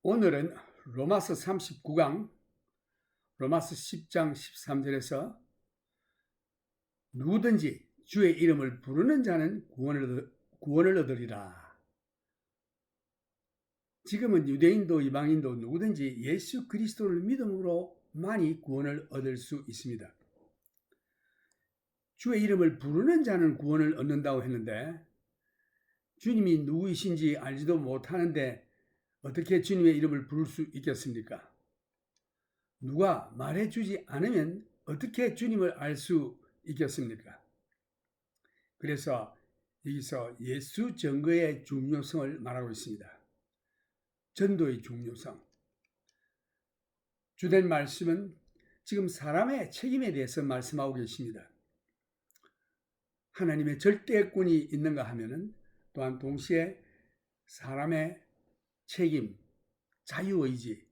오늘은 로마서 39강, 로마서 10장 13절에서 누구든지 주의 이름을 부르는 자는 구원을 얻으리라. 지금은 유대인도 이방인도 누구든지 예수 그리스도를 믿음으로만이 구원을 얻을 수 있습니다. 주의 이름을 부르는 자는 구원을 얻는다고 했는데 주님이 누구이신지 알지도 못하는데 어떻게 주님의 이름을 부를 수 있겠습니까? 누가 말해주지 않으면 어떻게 주님을 알 수 있겠습니까? 그래서 여기서 예수 증거의 중요성을 말하고 있습니다. 전도의 중요성. 주된 말씀은 지금 사람의 책임에 대해서 말씀하고 계십니다. 하나님의 절대권이 있는가 하면은 또한 동시에 사람의 책임, 자유의지를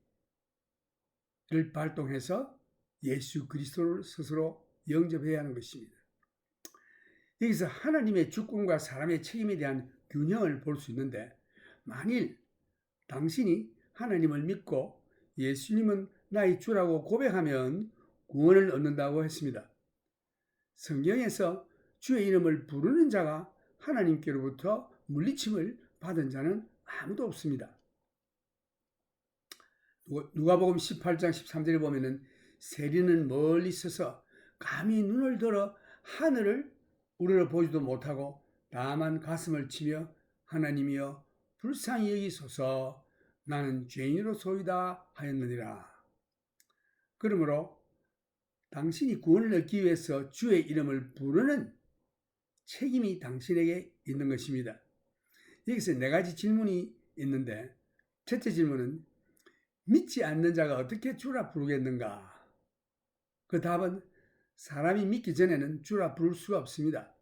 발동해서 예수 그리스도를 스스로 영접해야 하는 것입니다. 여기서 하나님의 주권과 사람의 책임에 대한 균형을 볼 수 있는데, 만일 당신이 하나님을 믿고 예수님은 나의 주라고 고백하면 구원을 얻는다고 했습니다. 성경에서 주의 이름을 부르는 자가 하나님께로부터 물리침을 받은 자는 아무도 없습니다. 누가복음 18장 13절에 보면은 세리는 멀리 서서 감히 눈을 들어 하늘을 우러러 보지도 못하고 다만 가슴을 치며 하나님이여 불쌍히 여기소서 나는 죄인으로소이다 하였느니라. 그러므로 당신이 구원을 얻기 위해서 주의 이름을 부르는 책임이 당신에게 있는 것입니다. 여기서 네 가지 질문이 있는데, 첫째 질문은 믿지 않는 자가 어떻게 주라 부르겠는가? 그 답은 사람이 믿기 전에는 주라 부를 수가 없습니다.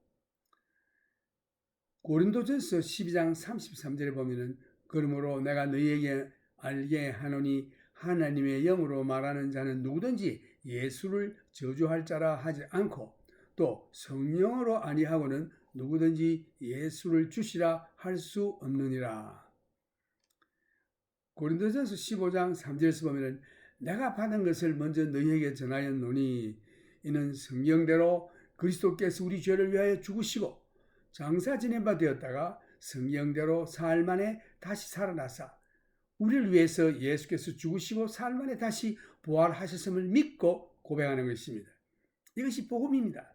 고린도전서 12장 33절에 보면은 그러므로 내가 너희에게 알게 하노니 하나님의 영으로 말하는 자는 누구든지 예수를 저주할 자라 하지 않고 또 성령으로 아니하고는 누구든지 예수를 주시라 할 수 없느니라. 고린도전서 15장 3절에서 보면은 내가 받은 것을 먼저 너희에게 전하였노니 이는 성경대로 그리스도께서 우리 죄를 위하여 죽으시고 장사 지낸 바 되었다가 성경대로 사흘 만에 다시 살아나사 우리를 위해서 예수께서 죽으시고 사흘 만에 다시 부활하셨음을 믿고 고백하는 것입니다. 이것이 복음입니다.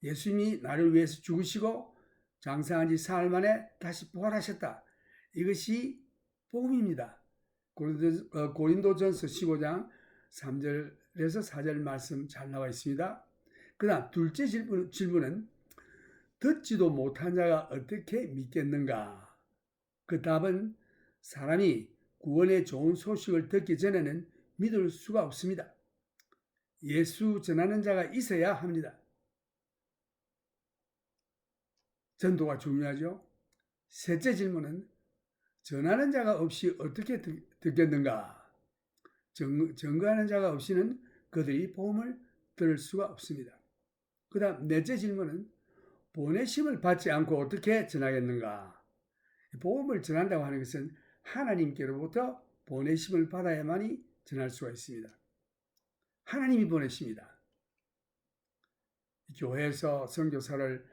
예수님이 나를 위해서 죽으시고 장사한 지 사흘 만에 다시 부활하셨다. 이것이 복음입니다. 고린도전서 15장 3절에서 4절 말씀 잘 나와 있습니다. 그 다음 둘째 질문은 듣지도 못한 자가 어떻게 믿겠는가? 그 답은 사람이 구원의 좋은 소식을 듣기 전에는 믿을 수가 없습니다. 예수 전하는 자가 있어야 합니다. 전도가 중요하죠. 셋째 질문은 전하는 자가 없이 어떻게 듣겠는가? 증거하는 자가 없이는 그들이 복음을 들을 수가 없습니다. 그 다음 넷째 질문은 보내심을 받지 않고 어떻게 전하겠는가? 복음을 전한다고 하는 것은 하나님께로부터 보내심을 받아야만이 전할 수가 있습니다. 하나님이 보내십니다. 교회에서 선교사를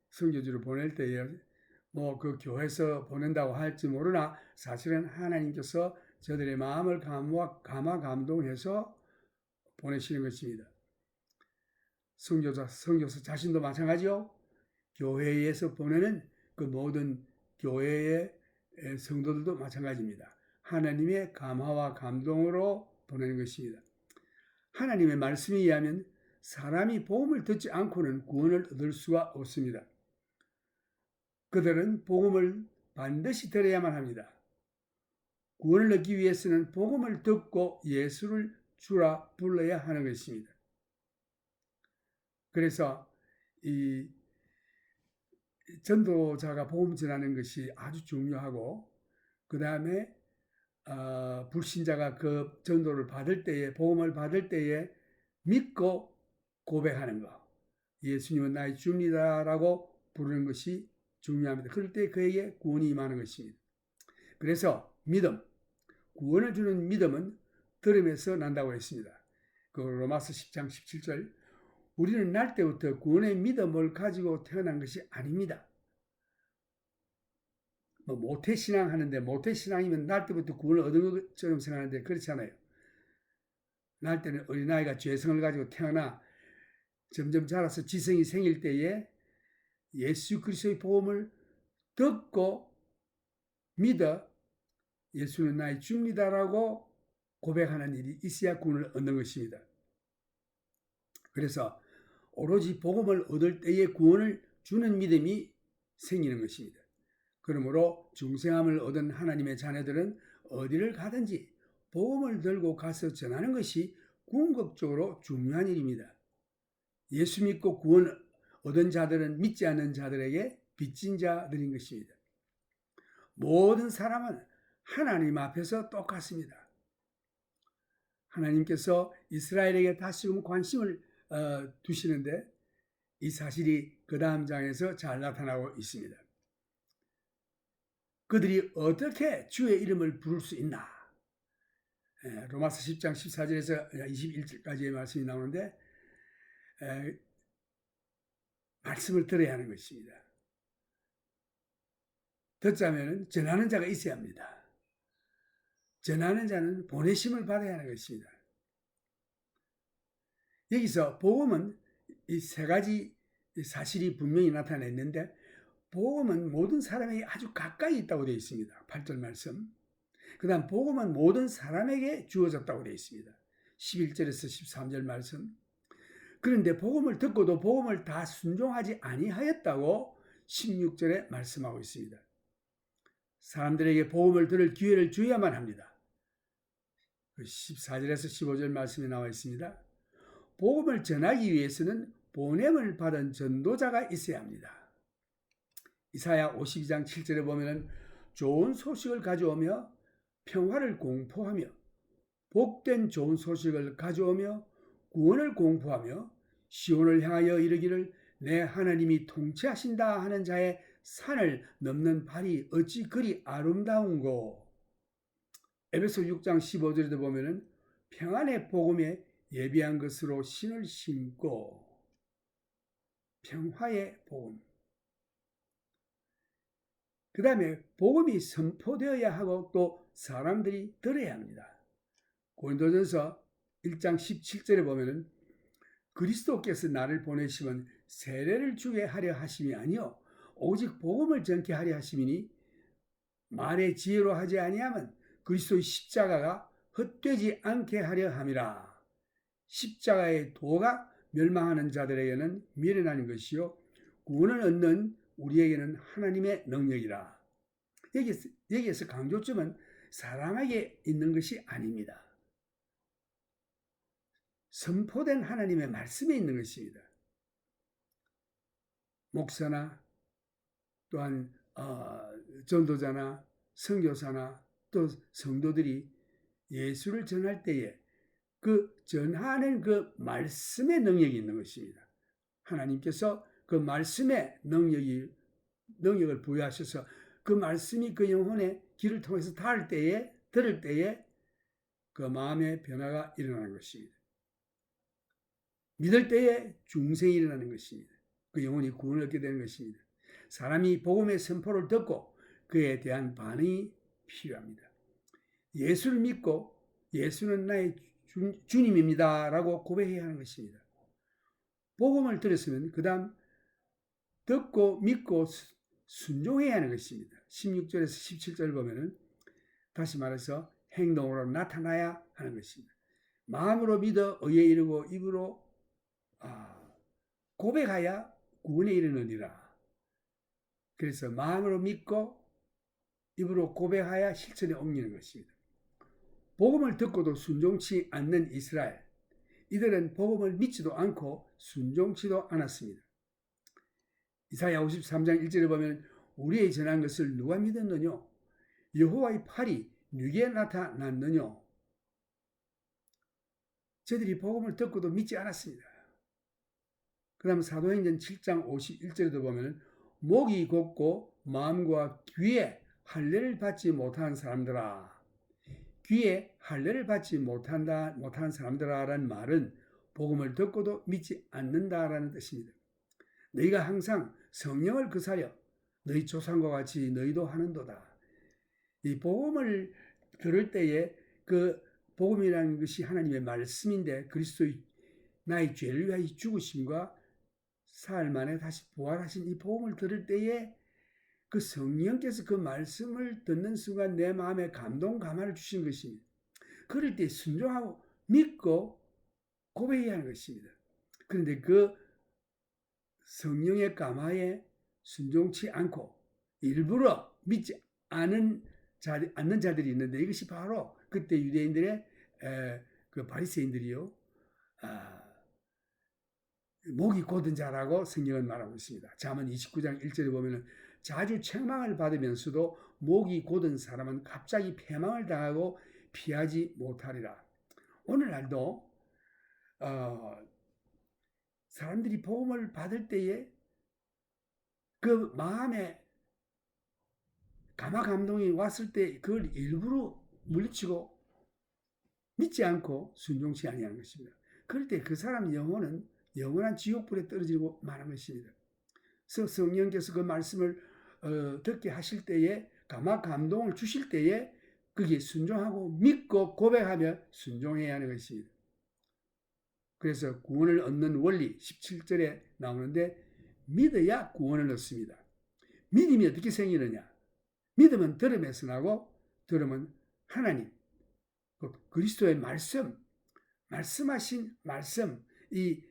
선교지로 보낼 때에 그 교회에서 보낸다고 할지 모르나 사실은 하나님께서 저들의 마음을 감동해서 보내시는 것입니다. 선교사 자신도 마찬가지요. 교회에서 보내는 그 모든 교회의 성도들도 마찬가지입니다. 하나님의 감화와 감동으로 보내는 것입니다. 하나님의 말씀에 의하면 사람이 복음을 듣지 않고는 구원을 얻을 수가 없습니다. 그들은 복음을 반드시 들어야만 합니다. 구원을 얻기 위해서는 복음을 듣고 예수를 주라 불러야 하는 것입니다. 그래서 이 전도자가 복음 전하는 것이 아주 중요하고, 그 다음에 불신자가 그 전도를 받을 때에, 복음을 받을 때에 믿고 고백하는 것, 예수님은 나의 주입니다라고 부르는 것이 중요합니다. 그럴 때 그에게 구원이 임하는 것입니다. 그래서 믿음, 구원을 주는 믿음은 들음에서 난다고 했습니다. 그 로마서 10장 17절, 우리는 날 때부터 구원의 믿음을 가지고 태어난 것이 아닙니다. 모태신앙 하는데, 모태신앙이면 날 때부터 구원을 얻은 것처럼 생각하는데 그렇지 않아요. 날 때는 어린아이가 죄성을 가지고 태어나 점점 자라서 지성이 생길 때에 예수 그리스도의 복음을 듣고 믿어 예수는 나의 주입니다라고 고백하는 일이 있어야 구원을 얻는 것입니다. 그래서 오로지 복음을 얻을 때에 구원을 주는 믿음이 생기는 것입니다. 그러므로 중생함을 얻은 하나님의 자녀들은 어디를 가든지 복음을 들고 가서 전하는 것이 궁극적으로 중요한 일입니다. 예수 믿고 구원 얻은 자들은 믿지 않는 자들에게 빚진 자들인 것입니다. 모든 사람은 하나님 앞에서 똑같습니다. 하나님께서 이스라엘에게 다시금 관심을 두시는데 이 사실이 그 다음 장에서 잘 나타나고 있습니다. 그들이 어떻게 주의 이름을 부를 수 있나? 로마서 10장 14절에서 21절까지의 말씀이 나오는데 말씀을 들어야 하는 것입니다. 듣자면 전하는 자가 있어야 합니다. 전하는 자는 보내심을 받아야 하는 것입니다. 여기서 복음은 이 세 가지 사실이 분명히 나타냈는데 복음은 모든 사람에게 아주 가까이 있다고 되어 있습니다. 8절 말씀. 그 다음 복음은 모든 사람에게 주어졌다고 되어 있습니다. 11절에서 13절 말씀. 그런데 복음을 듣고도 복음을 다 순종하지 아니하였다고 16절에 말씀하고 있습니다. 사람들에게 복음을 들을 기회를 주어야만 합니다. 14절에서 15절 말씀이 나와 있습니다. 복음을 전하기 위해서는 보냄을 받은 전도자가 있어야 합니다. 이사야 52장 7절에 보면 좋은 소식을 가져오며 평화를 공포하며 복된 좋은 소식을 가져오며 구원을 공포하며 시온을 향하여 이르기를 내 하나님이 통치하신다 하는 자의 산을 넘는 발이 어찌 그리 아름다운고. 에베소 6장 15절에도 보면 평안의 복음에 예비한 것으로 신을 신고. 평화의 복음. 그 다음에 복음이 선포되어야 하고 또 사람들이 들어야 합니다. 고린도전서 1장 17절에 보면 그리스도께서 나를 보내시면 세례를 주게 하려 하심이 아니요 오직 복음을 전케 하려 하심이니 말의 지혜로 하지 아니하면 그리스도의 십자가가 헛되지 않게 하려 함이라. 십자가의 도가 멸망하는 자들에게는 미련한 것이요 구원을 얻는 우리에게는 하나님의 능력이라. 여기에서 강조점은 사람에게 있는 것이 아닙니다. 선포된 하나님의 말씀에 있는 것입니다. 목사나 또한 전도자나 선교사나 또 성도들이 예수를 전할 때에 그 전하는 그 말씀의 능력이 있는 것입니다. 하나님께서 그 말씀의 능력을 부여하셔서 그 말씀이 그 영혼의 귀를 통해서 들을 때에 그 마음의 변화가 일어나는 것입니다. 믿을 때에 중생이 일어나는 것입니다. 그 영혼이 구원을 얻게 되는 것입니다. 사람이 복음의 선포를 듣고 그에 대한 반응이 필요합니다. 예수를 믿고 예수는 나의 주님입니다 라고 고백해야 하는 것입니다. 복음을 들었으면 그 다음 듣고 믿고 순종해야 하는 것입니다. 16절에서 17절 보면은 다시 말해서 행동으로 나타나야 하는 것입니다. 마음으로 믿어 의에 이르고 입으로 고백하여 구원에 이르느니라. 그래서 마음으로 믿고 입으로 고백하여 실천에 옮기는 것입니다. 복음을 듣고도 순종치 않는 이스라엘, 이들은 복음을 믿지도 않고 순종치도 않았습니다. 이사야 53장 1절에 보면 우리의 전한 것을 누가 믿었느냐? 여호와의 팔이 누구에 나타났느냐? 저들이 복음을 듣고도 믿지 않았습니다. 그 다음 사도행전 7장 51절에도 보면 목이 곱고 마음과 귀에 할례를 받지 못한 사람들아, 귀에 할례를 받지 못한 사람들아라는 말은 복음을 듣고도 믿지 않는다라는 뜻입니다. 너희가 항상 성령을 구사려 너희 조상과 같이 너희도 하는도다. 이 복음을 들을 때에 그 복음이라는 것이 하나님의 말씀인데 그리스도의 나의 죄를 위하여 죽으심과 사흘 만에 다시 부활하신 이 복음을 들을 때에 그 성령께서 그 말씀을 듣는 순간 내 마음에 감동 감화를 주신 것입니다. 그럴 때 순종하고 믿고 고백해야 하는 것입니다. 그런데 그 성령의 감화에 순종치 않고 일부러 믿지 않는 자들이 있는데 이것이 바로 그때 유대인들의 그 바리새인들이요, 목이 곧은 자라고 성경은 말하고 있습니다. 잠언 29장 1절에 보면은 자주 책망을 받으면서도 목이 곧은 사람은 갑자기 패망을 당하고 피하지 못하리라. 오늘날도 사람들이 복음을 받을 때에 그 마음에 감화 감동이 왔을 때 그걸 일부러 물리치고 믿지 않고 순종치 아니하는 것입니다. 그럴 때 그 사람 영혼은 영원한 지옥불에 떨어지고 마는 것입니다. 그래서 성령께서 그 말씀을 듣게 하실 때에 감화 감동을 주실 때에 거기에 순종하고 믿고 고백하며 순종해야 하는 것입니다. 그래서 구원을 얻는 원리 17절에 나오는데 믿어야 구원을 얻습니다. 믿음이 어떻게 생기느냐? 믿음은 들음에서 나고 들음은 하나님, 그리스도의 말씀하신 말씀, 이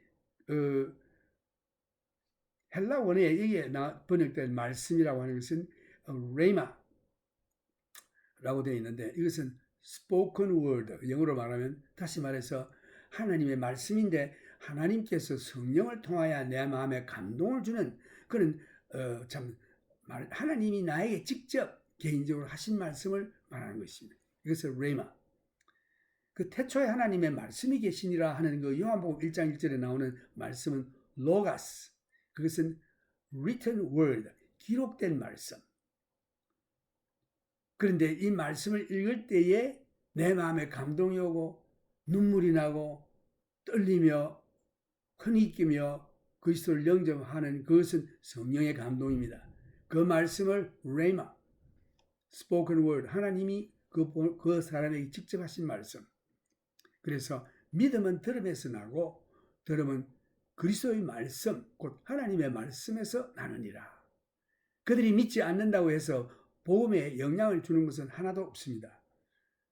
헬라 원어에 이게 번역된 말씀이라고 하는 것은 레마라고 되어 있는데 이것은 spoken word, 영어로 말하면 다시 말해서 하나님의 말씀인데 하나님께서 성령을 통하여 내 마음에 감동을 주는 그런 하나님이 나에게 직접 개인적으로 하신 말씀을 말하는 것입니다. 이것을 레마. 그 태초에 하나님의 말씀이 계시니라 하는 그 요한복음 1장 1절에 나오는 말씀은 로가스. 그것은 written word, 기록된 말씀. 그런데 이 말씀을 읽을 때에 내 마음에 감동이 오고 눈물이 나고 떨리며 흔히끼며 그리스도를 영접하는 그것은 성령의 감동입니다. 그 말씀을 레마, spoken word, 하나님이 그 사람에게 직접 하신 말씀. 그래서 믿음은 들음에서 나고 들음은 그리스도의 말씀, 곧 하나님의 말씀에서 나느니라. 그들이 믿지 않는다고 해서 복음에 영향을 주는 것은 하나도 없습니다.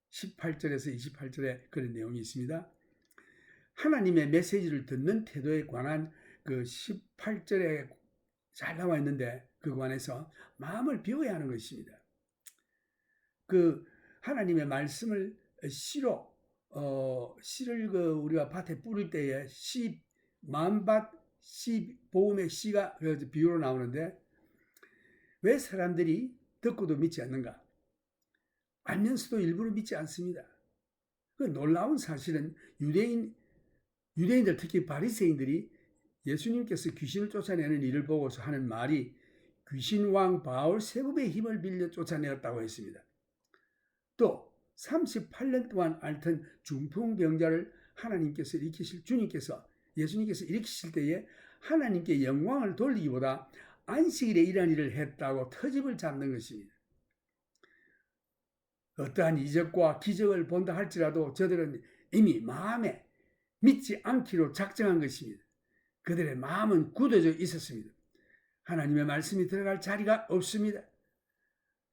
18절에서 28절에 그런 내용이 있습니다. 하나님의 메시지를 듣는 태도에 관한 그 18절에 잘 나와 있는데 그 관해서 마음을 비워야 하는 것입니다. 그 하나님의 말씀을 씨를 우리가 밭에 뿌릴 때에 만밭 씨 복음의 씨가 비유로 나오는데 왜 사람들이 듣고도 믿지 않는가? 알면서도 일부러 믿지 않습니다. 그 놀라운 사실은 유대인들 특히 바리새인들이 예수님께서 귀신을 쫓아내는 일을 보고서 하는 말이 귀신왕 바울세굽의 힘을 빌려 쫓아내었다고 했습니다. 또 38년 동안 앓던 중풍병자를 하나님께서 일으키실 주님께서 예수님께서 일으키실 때에 하나님께 영광을 돌리기보다 안식일에 이런 일을 했다고 터집을 잡는 것입니다. 어떠한 이적과 기적을 본다 할지라도 저들은 이미 마음에 믿지 않기로 작정한 것입니다. 그들의 마음은 굳어져 있었습니다. 하나님의 말씀이 들어갈 자리가 없습니다.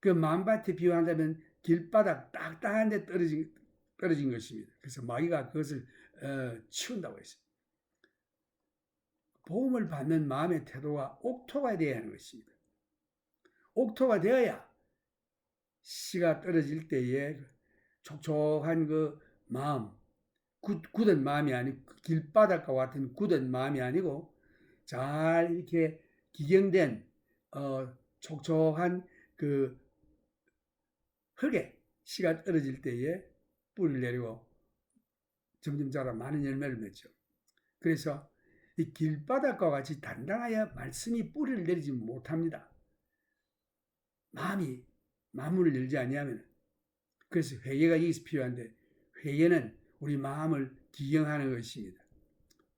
그 만밭에 비유한다면 길바닥 딱딱한 데 떨어진 것입니다. 그래서 마귀가 그것을 치운다고 했습니다. 복음을 받는 마음의 태도가 옥토가 되어야 하는 것입니다. 옥토가 되어야 씨가 떨어질 때에 촉촉한 그 마음, 굳은 마음이 아니고 길바닥과 같은 굳은 마음이 아니고 잘 이렇게 기경된 촉촉한 그 흙에 씨가 떨어질 때에 뿌리를 내리고 점점 자라 많은 열매를 맺죠. 그래서 이 길바닥과 같이 단단하여 말씀이 뿌리를 내리지 못합니다. 마음문을 열지 아니하면. 그래서 회개가 여기서 필요한데, 회개는 우리 마음을 기경하는 것입니다.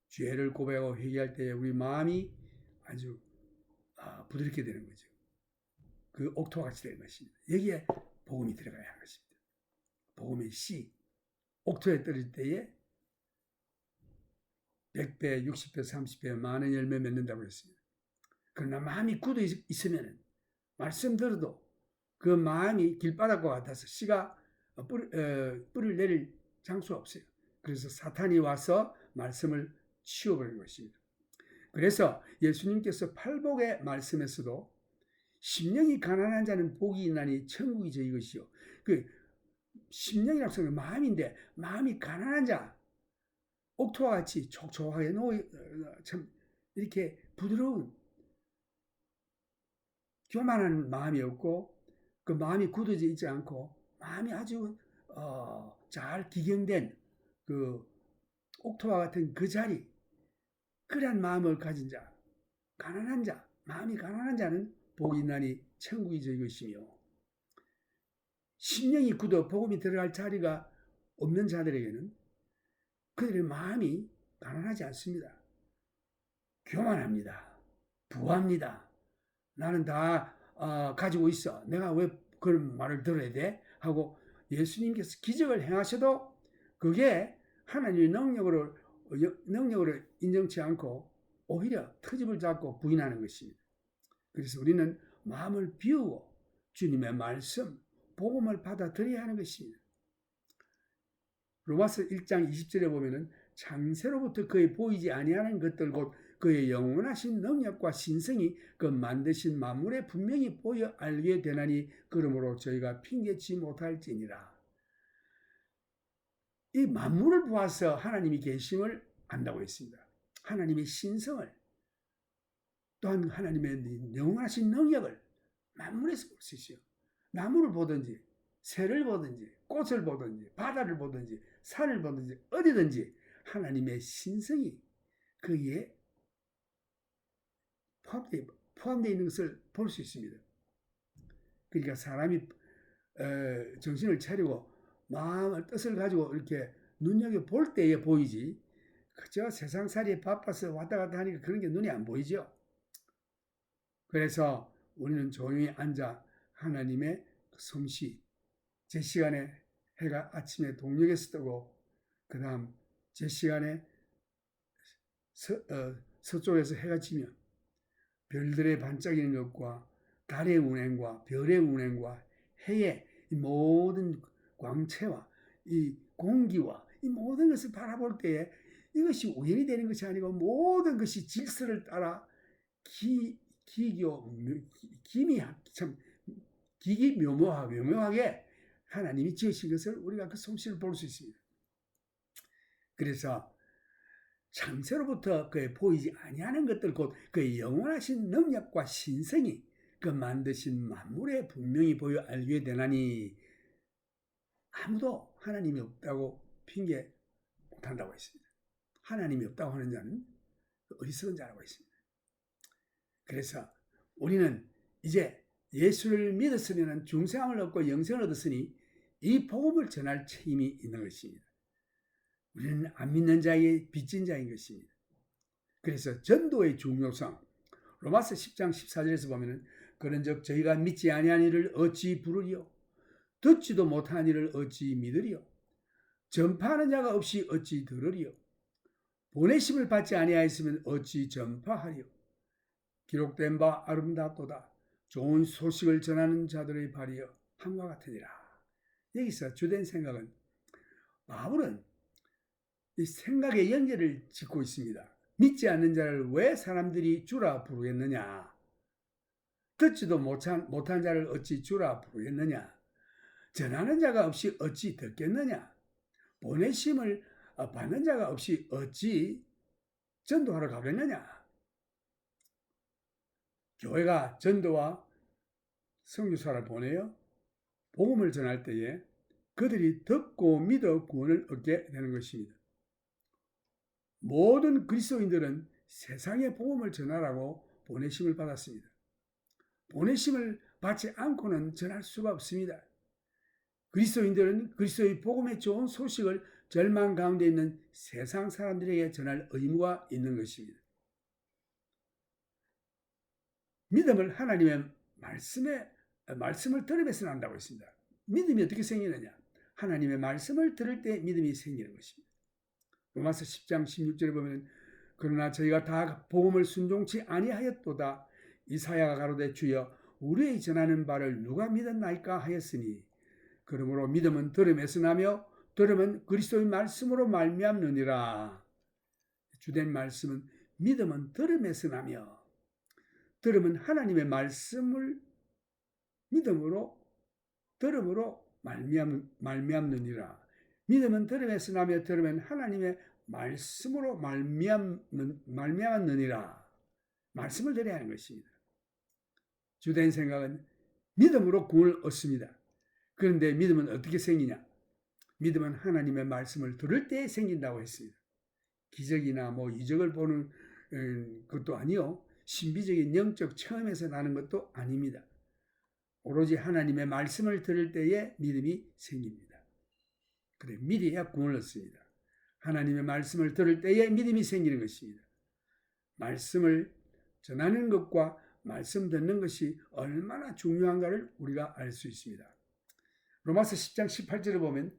죄를 고백하고 회개할 때 우리 마음이 아주 부드럽게 되는 거죠. 그 옥토와 같이 되는 것입니다. 여기에 복음이 들어가야 하는 것입니다. 복음의 씨, 옥토에 떨어질 때에 100배, 60배, 30배 많은 열매 맺는다고 했습니다. 그러나 마음이 굳어 있으면 말씀 들어도 그 마음이 길바닥과 같아서 씨가 뿌리를 내릴 장수가 없어요. 그래서 사탄이 와서 말씀을 치워버리는 것입니다. 그래서 예수님께서 팔복의 말씀에서도 심령이 가난한 자는 복이 있나니 천국이 저희 것이요. 그 심령이라고 하는 마음인데, 마음이 가난한 자, 옥토와 같이 촉촉하게 참 이렇게 부드러운 교만한 마음이 없고, 그 마음이 굳어져 있지 않고 마음이 아주 잘 기경된 그 옥토와 같은 그 자리, 그러한 마음을 가진 자, 가난한 자, 마음이 가난한 자는 복이 있나니 천국이 저희 것이며, 심령이 굳어 복음이 들어갈 자리가 없는 자들에게는 그들의 마음이 가난하지 않습니다. 교만합니다. 부합니다. 나는 다 가지고 있어. 내가 왜 그런 말을 들어야 돼? 하고 예수님께서 기적을 행하셔도 그게 하나님의 능력으로 인정치 않고 오히려 트집을 잡고 부인하는 것입니다. 그래서 우리는 마음을 비우고 주님의 말씀, 복음을 받아들여야 하는 것입니다. 로마서 1장 20절에 보면은 창세로부터 그의 보이지 아니하는 것들 곧 그의 영원하신 능력과 신성이 그 만드신 만물에 분명히 보여 알게 되나니 그러므로 저희가 핑계치 못할지니라. 이 만물을 보아서 하나님이 계심을 안다고 했습니다. 하나님의 신성을, 또한 하나님의 영원하신 능력을 만물에서 볼 수 있어요. 나무를 보든지 새를 보든지 꽃을 보든지 바다를 보든지 산을 보든지 어디든지 하나님의 신성이 거기에 포함되어 있는 것을 볼 수 있습니다. 그러니까 사람이 정신을 차리고 마음을 뜻을 가지고 이렇게 눈여겨볼 때에 보이지, 그저 세상살이에 바빠서 왔다 갔다 하니까 그런 게 눈에 안 보이죠. 그래서 우리는 조용히 앉아 하나님의 솜씨, 제 시간에 해가 아침에 동력에서 뜨고 그 다음 제 시간에 서쪽에서 해가 지면 별들의 반짝이는 것과 달의 운행과 별의 운행과 해의 이 모든 광채와 이 공기와 이 모든 것을 바라볼 때에 이것이 우연이 되는 것이 아니고 모든 것이 질서를 따라 묘묘하게 하나님이 지으신 것을 우리가 그 솜씨를 볼 수 있습니다. 그래서 창세로부터 그의 보이지 아니하는 것들 곧 그의 영원하신 능력과 신성이 그 만드신 만물에 분명히 보여 알게 되나니 아무도 하나님이 없다고 핑계 못한다고 했습니다. 하나님이 없다고 하는 자는 어리석은 자라고 했습니다. 그래서 우리는 이제 예수를 믿었으면 중생함을 얻고 영생을 얻었으니 이 복음을 전할 책임이 있는 것입니다. 우리는 안 믿는 자의 빚진 자인 것입니다. 그래서 전도의 중요성, 로마서 10장 14절에서 보면은 그런즉 저희가 믿지 아니한 이를 어찌 부르리요? 듣지도 못한 이를 어찌 믿으리요? 전파하는 자가 없이 어찌 들으리요? 보내심을 받지 아니하였으면 어찌 전파하리요? 기록된 바 아름답도다. 좋은 소식을 전하는 자들의 발이여 함과 같으니라. 여기서 주된 생각은 바울은 이 생각의 연결을 짓고 있습니다. 믿지 않는 자를 왜 사람들이 주라 부르겠느냐? 듣지도 못한 자를 어찌 주라 부르겠느냐? 전하는 자가 없이 어찌 듣겠느냐? 보내심을 받는 자가 없이 어찌 전도하러 가겠느냐? 교회가 전도와 선교사를 보내어 복음을 전할 때에 그들이 듣고 믿어 구원을 얻게 되는 것입니다. 모든 그리스도인들은 세상에 복음을 전하라고 보내심을 받았습니다. 보내심을 받지 않고는 전할 수가 없습니다. 그리스도인들은 그리스도의 복음의 좋은 소식을 절망 가운데 있는 세상 사람들에게 전할 의무가 있는 것입니다. 믿음을 하나님의 말씀을 들으면서 난다고 했습니다. 믿음이 어떻게 생기느냐? 하나님의 말씀을 들을 때 믿음이 생기는 것입니다. 로마서 10장 16절에 보면 그러나 저희가 다 복음을 순종치 아니하였도다. 이사야가 가로되 주여 우리의 전하는 바를 누가 믿었나이까 하였으니 그러므로 믿음은 들음에서 나며 들음은 그리스도의 말씀으로 말미암느니라. 주된 말씀은 믿음은 들음에서 나며 들음은 하나님의 말씀을 믿음으로 들음으로 말미암느니라. 믿음은 들음에서 나며 들음은 하나님의 말씀으로 말미암느니라. 말씀을 들어야 하는 것입니다. 주된 생각은 믿음으로 구원을 얻습니다. 그런데 믿음은 어떻게 생기냐? 믿음은 하나님의 말씀을 들을 때 생긴다고 했습니다. 기적이나 이적을 보는 것도 아니요. 신비적인 영적 체험에서 나는 것도 아닙니다. 오로지 하나님의 말씀을 들을 때에 믿음이 생깁니다. 그래, 믿어야 구원을 얻습니다. 하나님의 말씀을 들을 때에 믿음이 생기는 것입니다. 말씀을 전하는 것과 말씀 듣는 것이 얼마나 중요한가를 우리가 알 수 있습니다. 로마서 10장 18절을 보면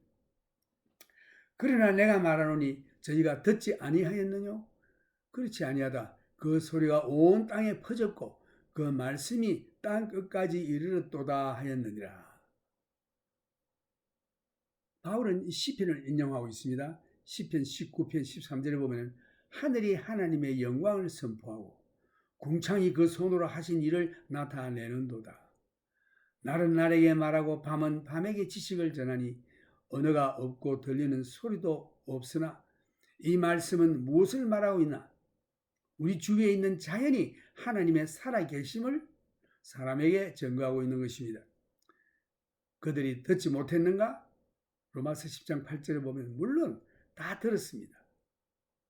그러나 내가 말하노니 저희가 듣지 아니하였느냐? 그렇지 아니하다. 그 소리가 온 땅에 퍼졌고 그 말씀이 땅 끝까지 이르렀도다 하였느니라. 바울은 시편을 인용하고 있습니다. 시편 19편 13절에 보면 하늘이 하나님의 영광을 선포하고 궁창이 그 손으로 하신 일을 나타내는도다. 날은 날에게 말하고 밤은 밤에게 지식을 전하니 언어가 없고 들리는 소리도 없으나 이 말씀은 무엇을 말하고 있나? 우리 주위에 있는 자연이 하나님의 살아계심을 사람에게 증거하고 있는 것입니다. 그들이 듣지 못했는가? 로마서 10장 8절에 보면 물론 다 들었습니다.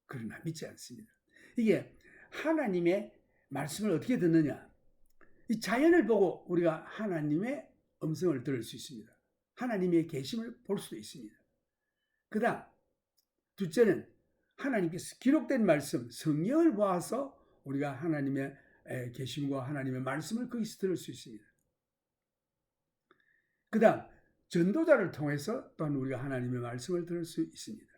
그러나 믿지 않습니다. 이게 하나님의 말씀을 어떻게 듣느냐? 이 자연을 보고 우리가 하나님의 음성을 들을 수 있습니다. 하나님의 계심을 볼 수도 있습니다. 그 다음 둘째는 하나님께서 기록된 말씀, 성경을 보아서 우리가 하나님의 계심과 하나님의 말씀을 거기서 들을 수 있습니다. 그 다음 전도자를 통해서 또한 우리가 하나님의 말씀을 들을 수 있습니다.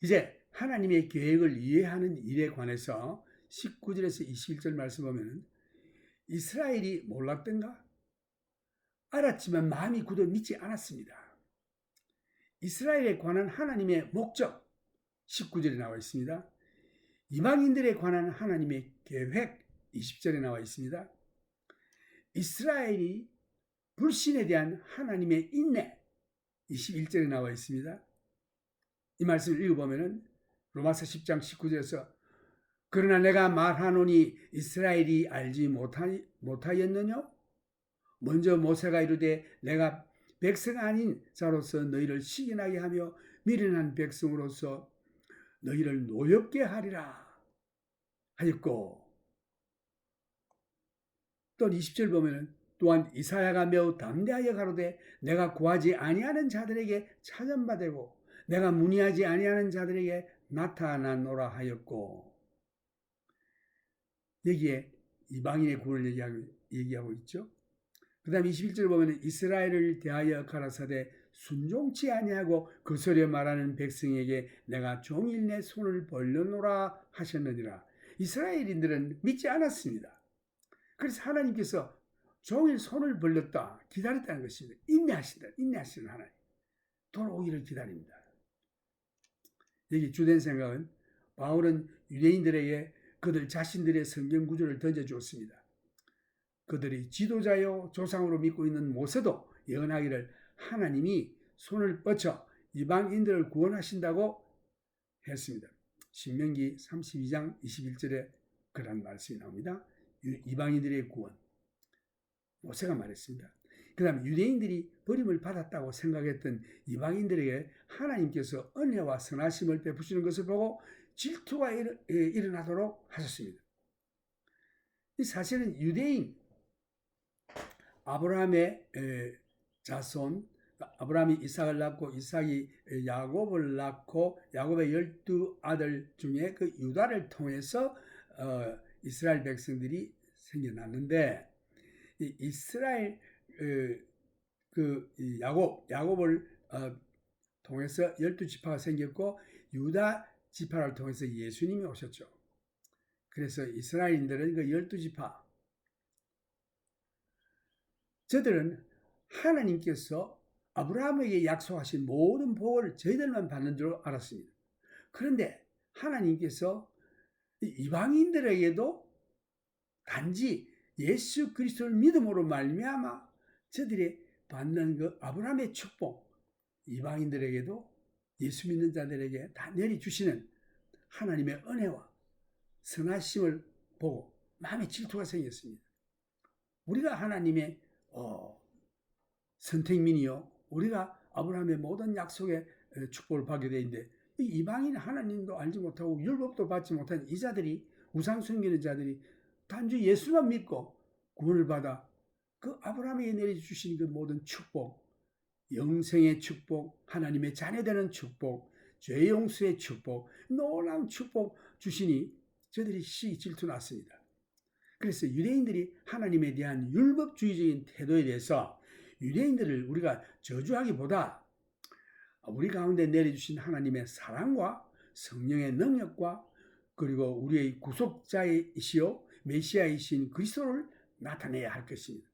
이제 하나님의 계획을 이해하는 일에 관해서 19절에서 21절 말씀 보면 이스라엘이 몰랐던가? 알았지만 마음이 굳어 믿지 않았습니다. 이스라엘에 관한 하나님의 목적 19절에 나와 있습니다. 이방인들에 관한 하나님의 계획 20절에 나와 있습니다. 이스라엘이 불신에 대한 하나님의 인내 21절에 나와 있습니다. 이 말씀을 읽어보면 로마서 10장 19절에서 그러나 내가 말하노니 이스라엘이 알지 못하였느냐? 먼저 모세가 이르되 내가 백성 아닌 자로서 너희를 시기나게 하며 미련한 백성으로서 너희를 노엽게 하리라 하였고 또 20절 보면 또한 이사야가 매우 담대하여 가로되 내가 구하지 아니하는 자들에게 찾음받고 내가 문의하지 아니하는 자들에게 나타나노라 하였고 여기에 이방인의 구원을 얘기하고 있죠. 그 다음 21절 보면 이스라엘을 대하여 가라사대 순종치 아니하고 그 소리 말하는 백성에게 내가 종일 내 손을 벌려노라 하셨느니라. 이스라엘인들은 믿지 않았습니다. 그래서 하나님께서 종일 손을 벌렸다 기다렸다는 것입니다. 인내하시는 하나님 돌아오기를 기다립니다. 여기 주된 생각은 바울은 유대인들에게 그들 자신들의 성경 구조를 던져주었습니다. 그들이 지도자요 조상으로 믿고 있는 모세도 예언하기를 하나님이 손을 뻗쳐 이방인들을 구원하신다고 했습니다. 신명기 32장 21절에 그런 말씀이 나옵니다. 이방인들의 구원 모세가 말했습니다. 그 다음 유대인들이 버림을 받았다고 생각했던 이방인들에게 하나님께서 은혜와 선하심을 베푸시는 것을 보고 질투가 일어나도록 하셨습니다. 사실은 유대인 아브라함의 자손, 아브라함이 이삭을 낳고 이삭이 야곱을 낳고 야곱의 12아들 중에 그 유다를 통해서 이스라엘 백성들이 생겨났는데, 이 이스라엘 야곱을 통해서 12지파가 생겼고 유다 지파를 통해서 예수님이 오셨죠. 그래서 이스라엘인들은 그 12지파, 저들은 하나님께서 아브라함에게 약속하신 모든 복을 저희들만 받는 줄 알았습니다. 그런데 하나님께서 이방인들에게도 단지 예수 그리스도를 믿음으로 말미암아 저들이 받는 그 아브라함의 축복, 이방인들에게도 예수 믿는 자들에게 다 내려주시는 하나님의 은혜와 선하심을 보고 마음에 질투가 생겼습니다. 우리가 하나님의 선택민이요, 우리가 아브라함의 모든 약속의 축복을 받게 되어 있는데, 이 이방인 하나님도 알지 못하고 율법도 받지 못한 이 자들이, 우상 숨기는 자들이 단지 예수만 믿고 구원을 받아 그 아브라함에게 내려주신 그 모든 축복, 영생의 축복, 하나님의 자녀되는 축복, 죄 용서의 축복, 놀라운 축복 주시니 저들이 시기 질투 났습니다. 그래서 유대인들이 하나님에 대한 율법주의적인 태도에 대해서 유대인들을 우리가 저주하기보다 우리 가운데 내려주신 하나님의 사랑과 성령의 능력과 그리고 우리의 구속자이시오 메시아이신 그리스도를 나타내야 할 것입니다.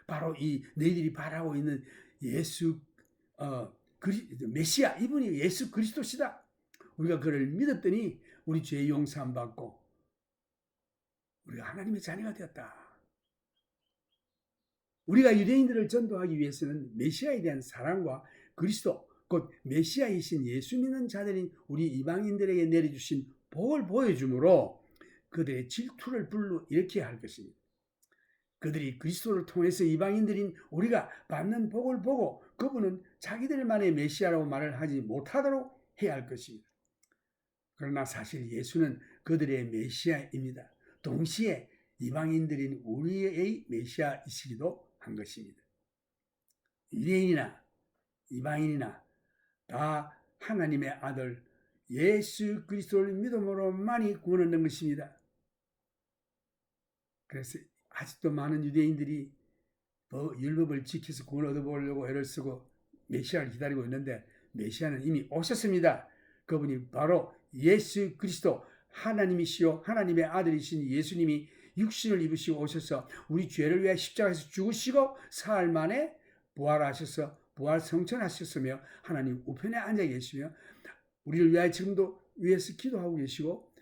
바로 이 너희들이 바라고 있는 예수 메시아, 이분이 예수 그리스도시다. 우리가 그를 믿었더니 우리 죄 용서함 받고 우리가 하나님의 자녀가 되었다. 우리가 유대인들을 전도하기 위해서는 메시아에 대한 사랑과 그리스도, 곧 메시아이신 예수 믿는 자들인 우리 이방인들에게 내려주신 복을 보여주므로 그들의 질투를 불러일으켜야 할 것입니다. 그들이 그리스도를 통해서 이방인들인 우리가 받는 복을 보고 그분은 자기들만의 메시아라고 말을 하지 못하도록 해야 할 것입니다. 그러나 사실 예수는 그들의 메시아입니다. 동시에 이방인들인 우리의 메시아이시기도 한 것입니다. 유대인이나 이방인이나 다 하나님의 아들 예수 그리스도를 믿음으로만이 구원 얻는 것입니다. 그래서 아직도 많은 유대인들이 율법을 지켜서 구원 얻어보려고 애를 쓰고 메시아를 기다리고 있는데, 메시아는 이미 오셨습니다. 그분이 바로 예수 그리스도, 하나님이시요 하나님의 아들이신 예수님이 육신을 입으시고 오셔서 우리 죄를 위해 십자가에서 죽으시고 사흘 만에 부활하셔서 부활 성천하셨으며 하나님 우편에 앉아 계시며 우리를 위하여 지금도 위에서 기도하고 계시고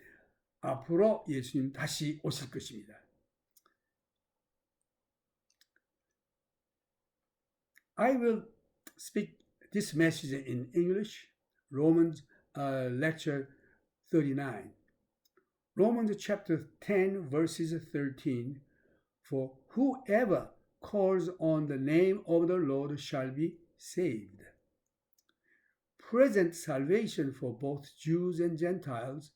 앞으로 예수님 다시 오실 것입니다. I will speak this message in English. Romans lecture 39. Romans chapter 10 verses 13. For whoever calls on the name of the Lord shall be saved. Present salvation for both Jews and Gentiles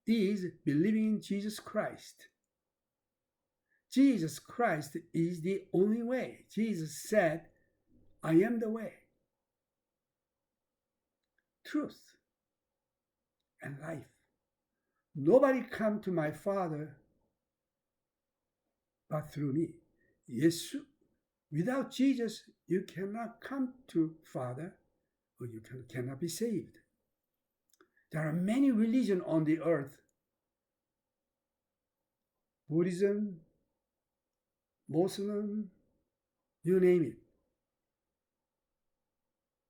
is believing in Jesus Christ. Jesus Christ is the only way. Jesus said, I am the way, truth, and life. Nobody come to my Father but through me. Without Jesus, you cannot come to Father, or you cannot be saved. There are many religions on the earth. Buddhism, Muslim, you name it.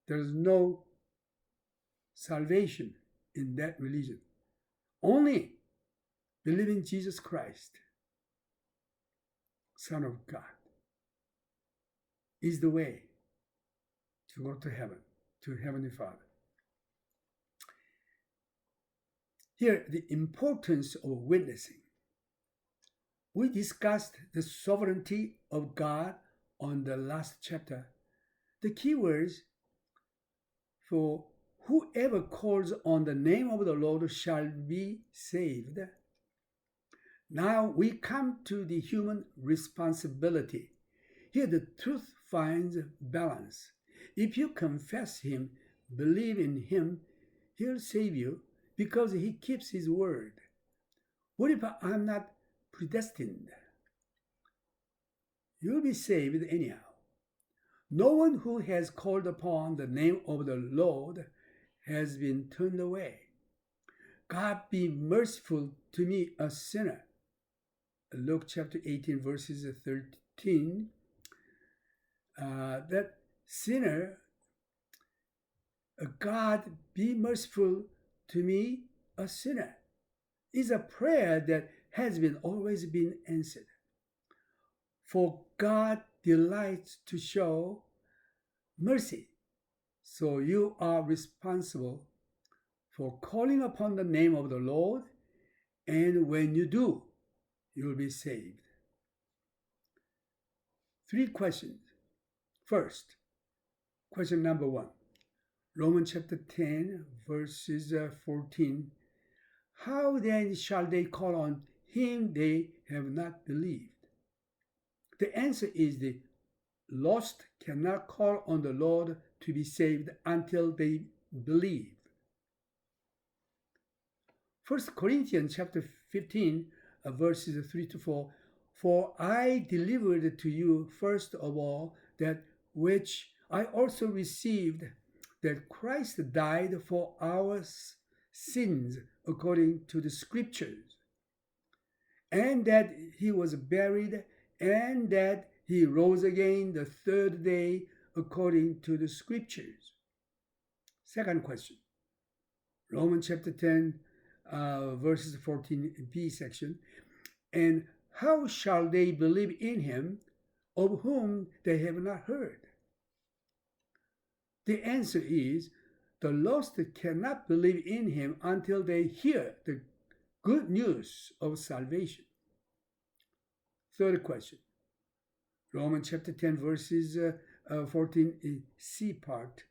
There is no salvation in that religion. Only believe in Jesus Christ, Son of God, is the way to go to heaven, to Heavenly Father. Here, the importance of witnessing. We discussed the sovereignty of God on the last chapter. The key words for whoever calls on the name of the Lord shall be saved. Now we come to the human responsibility. Here the truth finds balance. If you confess Him, believe in Him, He'll save you because He keeps His word. What if I'm not predestined? You'll be saved anyhow. No one who has called upon the name of the Lord has been turned away. God be merciful to me, a sinner. Luke chapter 18, verses 13. That sinner, God be merciful to me, a sinner, is a prayer that has always been answered. For God delights to show mercy. So you are responsible for calling upon the name of the Lord, and when you do, you'll be saved. 3 questions. First, question number 1. Romans chapter 10, verses 14. How then shall they call on Him they have not believed? The answer is the lost cannot call on the Lord to be saved until they believe. 1 Corinthians chapter 15, verses 3 to 4. For I delivered to you first of all that which I also received, that Christ died for our sins according to the Scriptures, and that He was buried, and that He rose again the third day according to the Scriptures. Second question, Romans chapter 10, verses 14b section. And how shall they believe in Him of whom they have not heard? The answer is the lost cannot believe in Him until they hear the good news of salvation. Third question, Romans chapter 10, verses 14c part.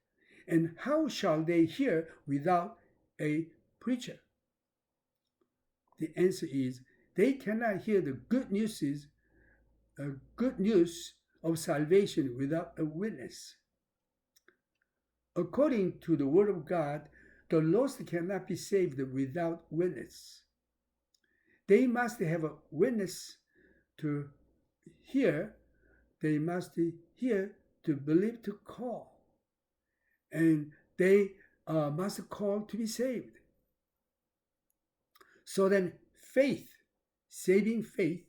And how shall they hear without a preacher? The answer is they cannot hear the good news of salvation without a witness. According to the Word of God, the lost cannot be saved without witness. They must have a witness to hear. They must hear to believe, to call. And they must call to be saved. So then faith, saving faith,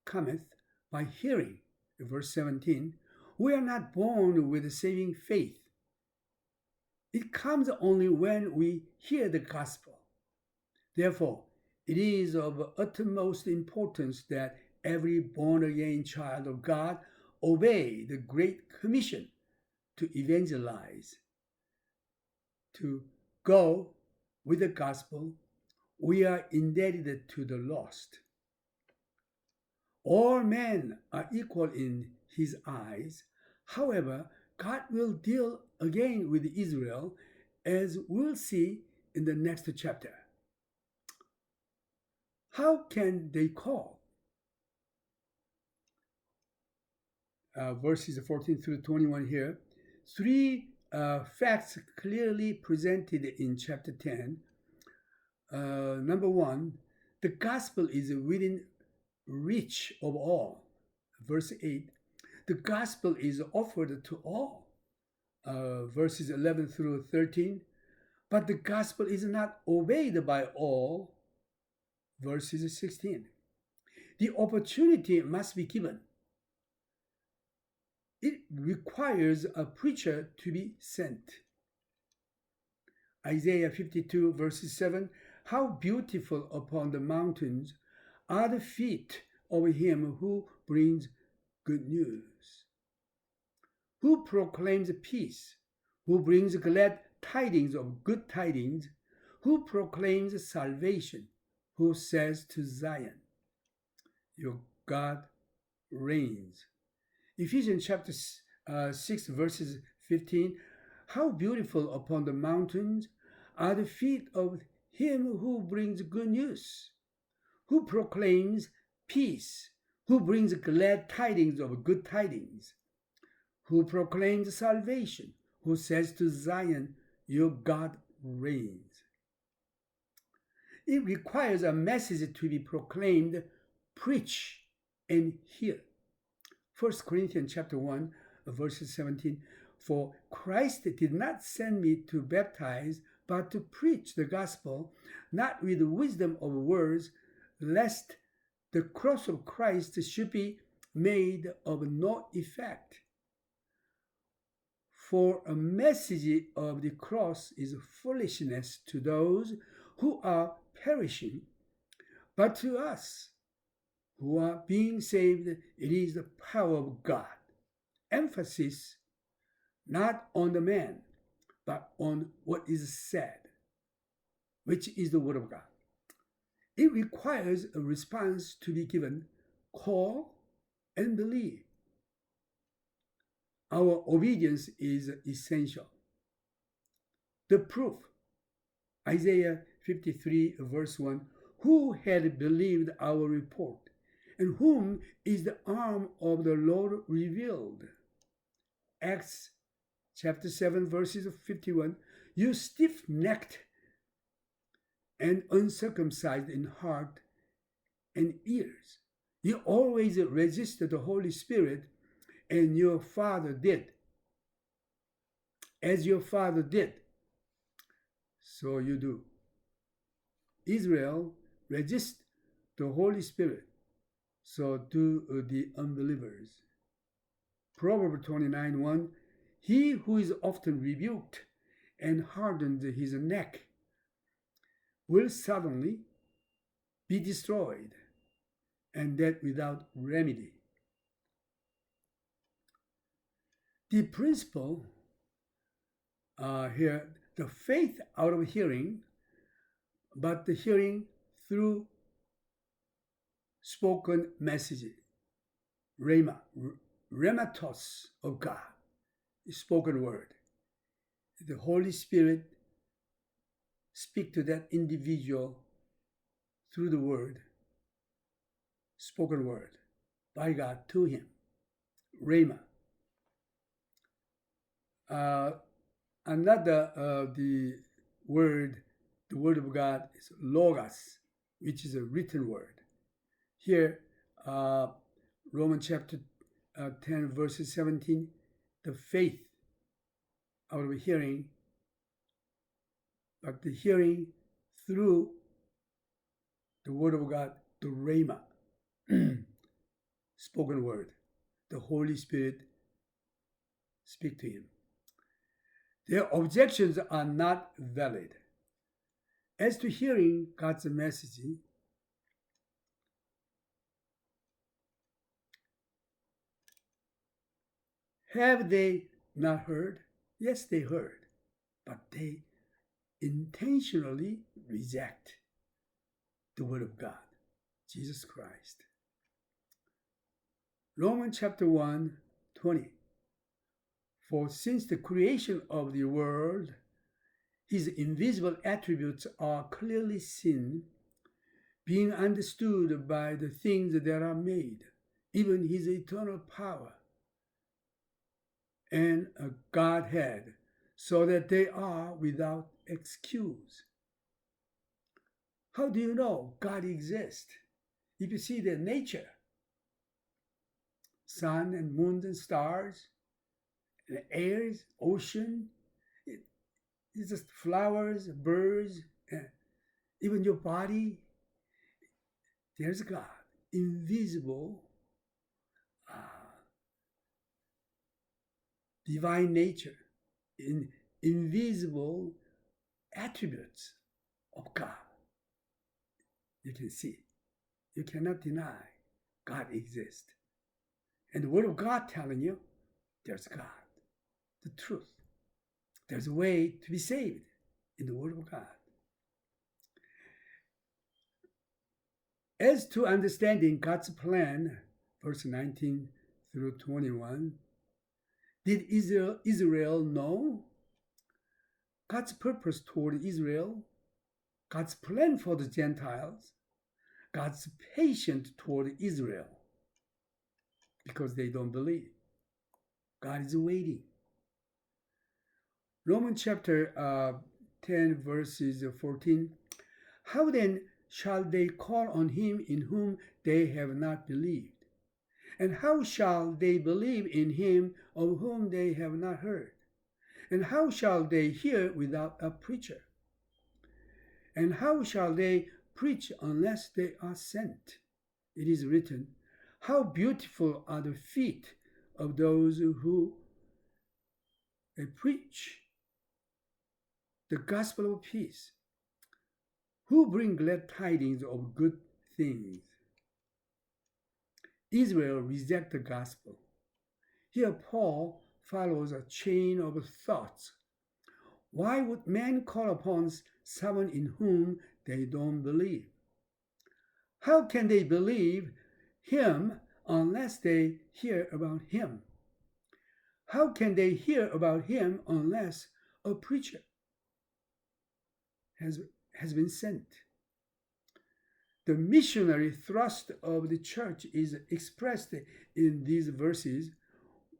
cometh by hearing. Verse 17, we are not born with saving faith. It comes only when we hear the gospel. Therefore, it is of utmost importance that every born-again child of God obey the Great Commission to evangelize, to go with the gospel. We are indebted to the lost. All men are equal in His eyes. However, God will deal again with Israel, as we'll see in the next chapter. How can they call? Verses 14 through 21 here. 3 facts clearly presented in chapter 10. Number 1, the gospel is within reach of all. Verse 8, the gospel is offered to all. Verses 11 through 13, but the gospel is not obeyed by all. Verses 16, the opportunity must be given. It requires a preacher to be sent. Isaiah 52 verses 7, how beautiful upon the mountains are the feet of him who brings good news, who proclaims peace, who brings glad tidings of good tidings, who proclaims salvation, who says to Zion, your God reigns. Ephesians chapter 6 verses 15, how beautiful upon the mountains are the feet of him who brings good news, who proclaims peace, who brings glad tidings of good tidings, who proclaims salvation, who says to Zion, your God reigns. It requires a message to be proclaimed, preached, and heard. 1 Corinthians chapter 1, verse 17, for Christ did not send me to baptize, but to preach the gospel, not with wisdom of words, lest the cross of Christ should be made of no effect. For a message of the cross is foolishness to those who are perishing, but to us who are being saved, it is the power of God. Emphasis not on the man, but on what is said, which is the word of God. It requires a response to be given, call and believe. Our obedience is essential. The proof, Isaiah 53 verse 1, who had believed our report, and whom is the arm of the Lord revealed? Acts chapter 7 verses 51, you stiff-necked and uncircumcised in heart and ears. You always resisted the Holy Spirit, and your father did. As your father did, so you do. Israel resists the Holy Spirit, so do the unbelievers. Proverbs 29:1, he who is often rebuked and hardened his neck will suddenly be destroyed, and that without remedy. The principle here, the faith out of hearing, but the hearing through spoken message, rhema, rhematos of God, spoken word. The Holy Spirit speak to that individual through the word, spoken word by God to him, rhema. Another the word of God is logos, which is a written word. Here, Romans chapter 10 verses 17, the faith out of hearing, but the hearing through the word of God, the rhema, spoken word, the Holy Spirit speak to him. Their objections are not valid. As to hearing God's message, have they not heard? Yes, they heard, but they intentionally reject the word of God, Jesus Christ. Romans chapter 1:20. For since the creation of the world, his invisible attributes are clearly seen, being understood by the things that are made, even his eternal power and a Godhead, so that they are without excuse. How do you know God exists? If you see the nature, sun and moon and stars, the airs, ocean, it's just flowers, birds, even your body. There's God, invisible, divine nature, invisible attributes of God. You can see. You cannot deny God exists. And the word of God telling you, there's God, the truth. There's a way to be saved in the word of God. As to understanding God's plan, verse 19 through 21, did Israel know God's purpose toward Israel, God's plan for the Gentiles, God's patient toward Israel because they don't believe. God is waiting. Romans chapter 10 verses 14. How then shall they call on him in whom they have not believed? And how shall they believe in him of whom they have not heard? And how shall they hear without a preacher? And how shall they preach unless they are sent? It is written, how beautiful are the feet of those who preach the gospel of peace, who bring glad tidings of good things. Israel rejects the gospel. Here Paul follows a chain of thoughts. Why would men call upon someone in whom they don't believe? How can they believe him unless they hear about him? How can they hear about him unless a preacher has been sent? The missionary thrust of the church is expressed in these verses.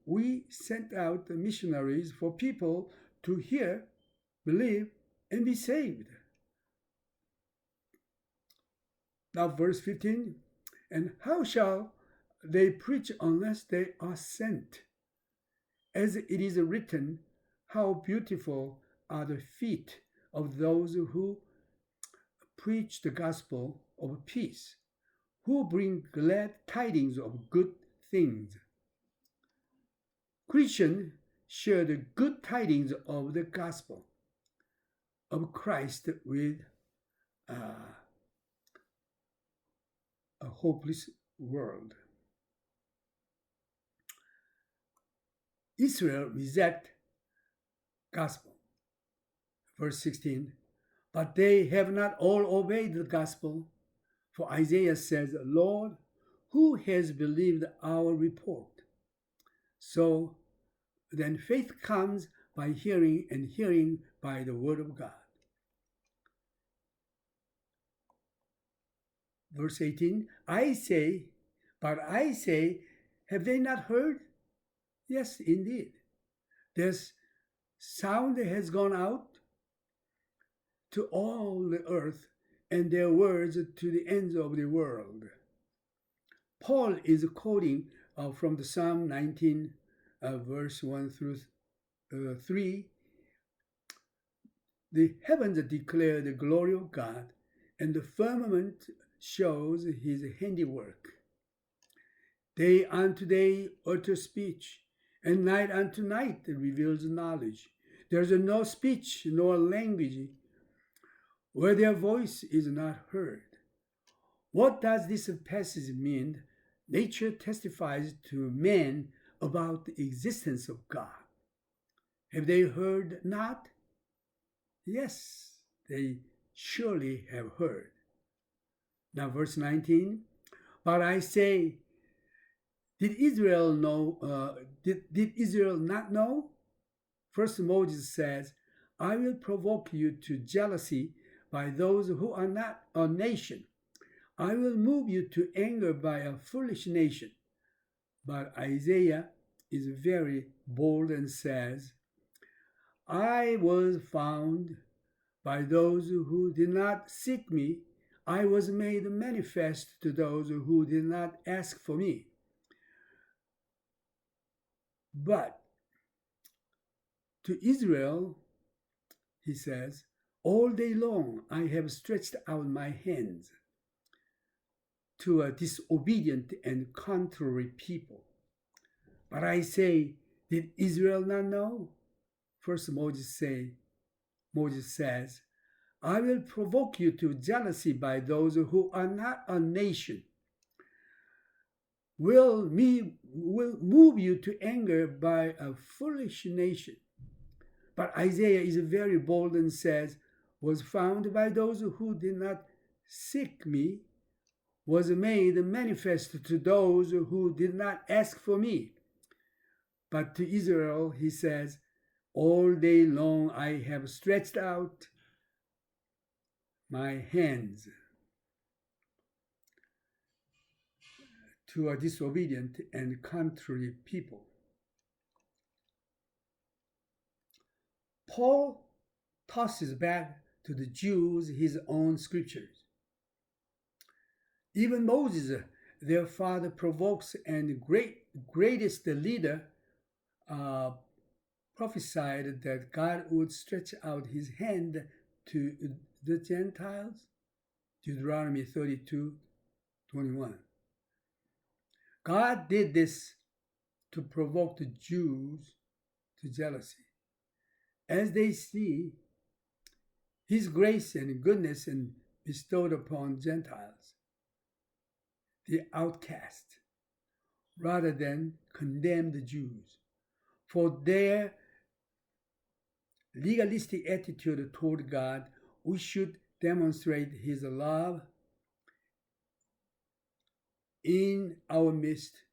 We sent out the missionaries for people to hear, believe, and be saved. Now verse 15, and how shall they preach unless they are sent? As it is written, how beautiful are the feet of those who preach the gospel of peace, who bring glad tidings of good things. Christians share the good tidings of the gospel of Christ with a hopeless world. Israel reject gospel. Verse 16, but they have not all obeyed the gospel. For Isaiah says, Lord, who has believed our report? So then faith comes by hearing, and hearing by the word of God. Verse 18, I say, have they not heard? Yes, indeed. This sound has gone out to all the earth, and their words to the ends of the world. Paul is quoting from the Psalm 19, verse 1 through 3. The heavens declare the glory of God, and the firmament shows his handiwork. Day unto day utter speech, and night unto night reveals knowledge. There is no speech nor language where their voice is not heard. What does this passage mean? Nature testifies to men about the existence of God. Have they heard not? Yes, they surely have heard. Now verse 19, but I say, did Israel not know? First Moses says, I will provoke you to jealousy by those who are not a nation. I will move you to anger by a foolish nation. But Isaiah is very bold and says, I was found by those who did not seek me. I was made manifest to those who did not ask for me. But to Israel, he says, all day long I have stretched out my hands to a disobedient and contrary people. But I say, did Israel not know? First Moses says, I will provoke you to jealousy by those who are not a nation. Will move you to anger by a foolish nation. But Isaiah is very bold and says, was found by those who did not seek me, was made manifest to those who did not ask for me. But to Israel, he says, all day long I have stretched out my hands. to a disobedient and contrary people. Paul tosses back to the Jews his own scriptures. Even Moses, their father, provokes and greatest leader, prophesied that God would stretch out his hand to the Gentiles. Deuteronomy 32:21. God did this to provoke the Jews to jealousy, as they see his grace and goodness and bestowed upon Gentiles, the outcast, rather than condemn the Jews for their legalistic attitude toward God. We should demonstrate his love in our midst,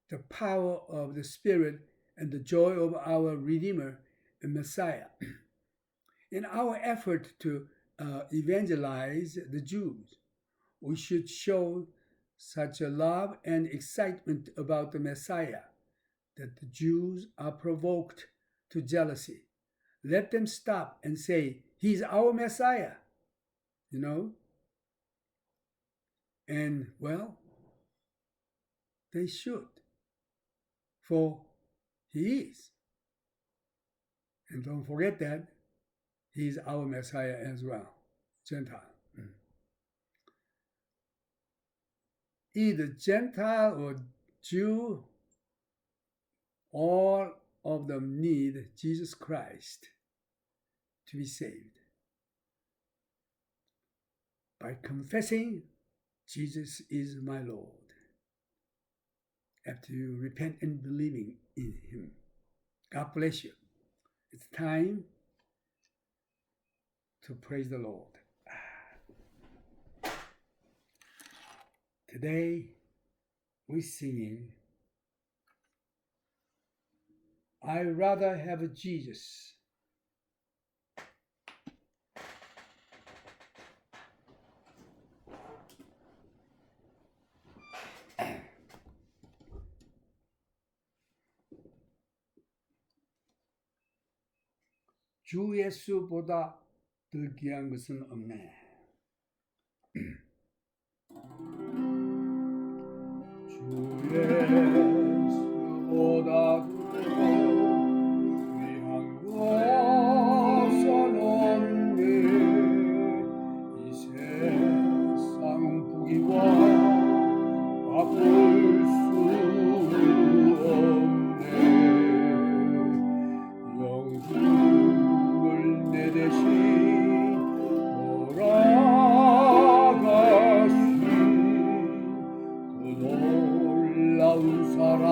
the power of the Spirit, and the joy of our Redeemer and Messiah. In our effort to evangelize the Jews, we should show such a love and excitement about the Messiah that the Jews are provoked to jealousy. Let them stop and say, he's our Messiah, And, well, they should, for he is. And don't forget that he's our Messiah as well, Gentile. Either Gentile or Jew, all of them need Jesus Christ to be saved. By confessing Jesus is my Lord, after you repent and believing in him. God bless you. It's time to praise the Lord. Today we're singing, I'd rather have a Jesus. 주 예수보다 더 귀한 것은 없네. 주 예수보다 더 귀한 것은 없네. 이 세상 부귀와 바꿀 수 없네. 영생을 내 대신 돌아가신 그 놀라운 사랑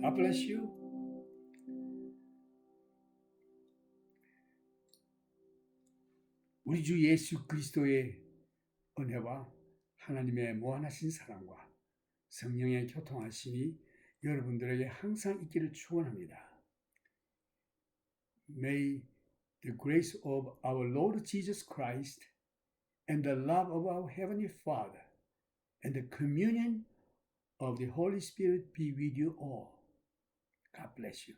God bless you. 우리 주 예수 그리스도의 은혜와 하나님의 무한하신 사랑과 성령의 교통하심이 여러분들에게 항상 있기를 축원합니다. May the grace of our Lord Jesus Christ and the love of our Heavenly Father and the communion of the Holy Spirit be with you all. God bless you.